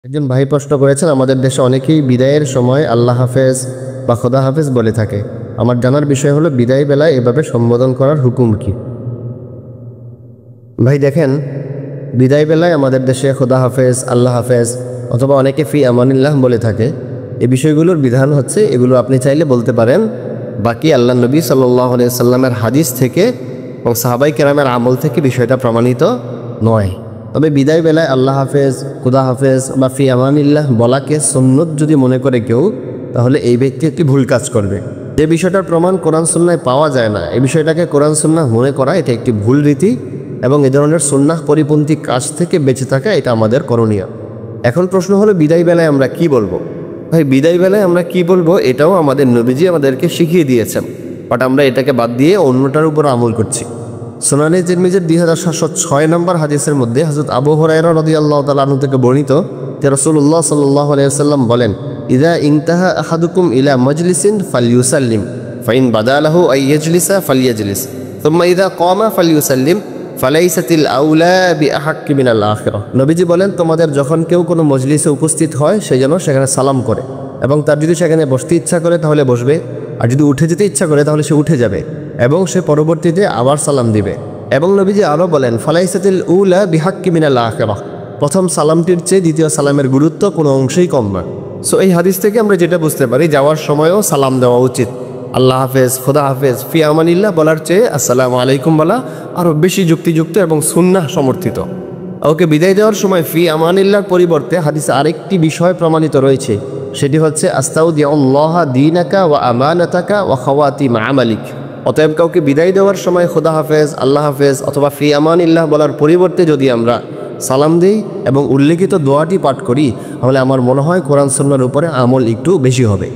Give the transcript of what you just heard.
একজন ভাই প্রশ্ন করেছেন, আমাদের দেশে অনেকেই বিদায়ের সময় আল্লাহ হাফেজ বা খোদা হাফেজ বলে থাকে। আমার জানার বিষয় হলো বিদায় বেলায় এভাবে সম্বোধন করার হুকুম কি? ভাই দেখেন, বিদায় বেলায় আমাদের দেশে খোদা হাফেজ, আল্লাহ হাফেজ অথবা অনেকে ফি আমানিল্লাহ বলে থাকে। এই বিষয়গুলোর বিধান হচ্ছে, এগুলো আপনি চাইলে বলতে পারেন বাকি আল্লাহ নবী সাল্লাল্লাহু আলাইহি সাল্লামের হাদিস থেকে এবং সাহাবাই কেরামের আমল থেকে বিষয়টা প্রমাণিত নয়। তবে বিদায় বেলায় আল্লাহ হাফেজ, খুদা হাফেজ বা ফি আমানিল্লাহ বলাকে সুন্নত যদি মনে করে কেউ, তাহলে এই ব্যক্তি একটি ভুল কাজ করবে। যে বিষয়টার প্রমাণ কোরআন সুন্নায় পাওয়া যায় না, এই বিষয়টাকে কোরআন সুন্নাহ মনে করা এটা একটি ভুল রীতি, এবং এ ধরনের সুন্নাহ পরিপন্থী কাজ থেকে বেঁচে থাকা এটা আমাদের করণীয়। এখন প্রশ্ন হলো, বিদায় বেলায় আমরা কি বলবো? ভাই, বিদায় বেলায় আমরা কি বলবো এটাও আমাদের নবীজি আমাদেরকে শিখিয়ে দিয়েছেন, বাট আমরা এটাকে বাদ দিয়ে অন্যটার উপর আমল করছি। সুনানে তিরমিজির 2706 নম্বর হাদিসের মধ্যে হযরত আবু হুরায়রা রাদিয়াল্লাহু তাআলা আনহু থেকে বর্ণিত যে রাসূলুল্লাহ সাল্লাল্লাহু আলাইহি ওয়াসাল্লাম বলেন, ইযা ইনতাহা আহাদুকুম ইলা মাজলিসিন ফালইউসাল্লিম ফাইন বাদালাহু আই ইয়াজলিসা ফালইয়াজলিস সুম্মা ইযা ক্বামা ফালইউসাল্লিম ফালাইসাতিল আউলা বিআহাক্কি মিনাল আখিরাহ। নবীজি বলেন, তোমাদের যখন কেউ কোনো মজলিসে উপস্থিত হয় সে যেন সেখানে সালাম করে, এবং তার যদি সেখানে বসতে ইচ্ছা করে তাহলে বসবে, আর যদি উঠে যেতে ইচ্ছা করে তাহলে সে উঠে যাবে, এবং সে পরবর্তীতে আবার সালাম দিবে। এবং নবীজি আরও বলেন, ফালাইসাতিল উলা বিহাক্কি মিনাল আখিরাহ, প্রথম সালামটির চেয়ে দ্বিতীয় সালামের গুরুত্ব কোনো অংশেই কম নয়। সো এই হাদিস থেকে আমরা যেটা বুঝতে পারি, যাওয়ার সময়ও সালাম দেওয়া উচিত। আল্লাহ হাফেজ, খোদা হাফেজ, ফি আমানিল্লাহ বলার চেয়ে আসসালামু আলাইকুম বলা আরও বেশি যুক্তিযুক্ত এবং সুন্নাহ সমর্থিত। ওকে বিদায় দেওয়ার সময় ফি আমানিল্লাহর পরিবর্তে হাদিসে আরেকটি বিষয় প্রমাণিত রয়েছে, সেটি হচ্ছে আস্তাউদিউল্লাহ দীনাকা ওয়া আমানাতাকা ওয়া খাওয়াতিম আমালিক। অতএব কাউকে বিদায় দেওয়ার সময় খোদা হাফেজ, আল্লাহ হাফেজ অথবা ফি আমানিল্লাহ বলার পরিবর্তে যদি আমরা সালাম দিই এবং উল্লেখিত দোয়াটি পাঠ করি, তাহলে আমার মনে হয় কোরআন সুন্নাহর উপরে আমল একটু বেশি হবে।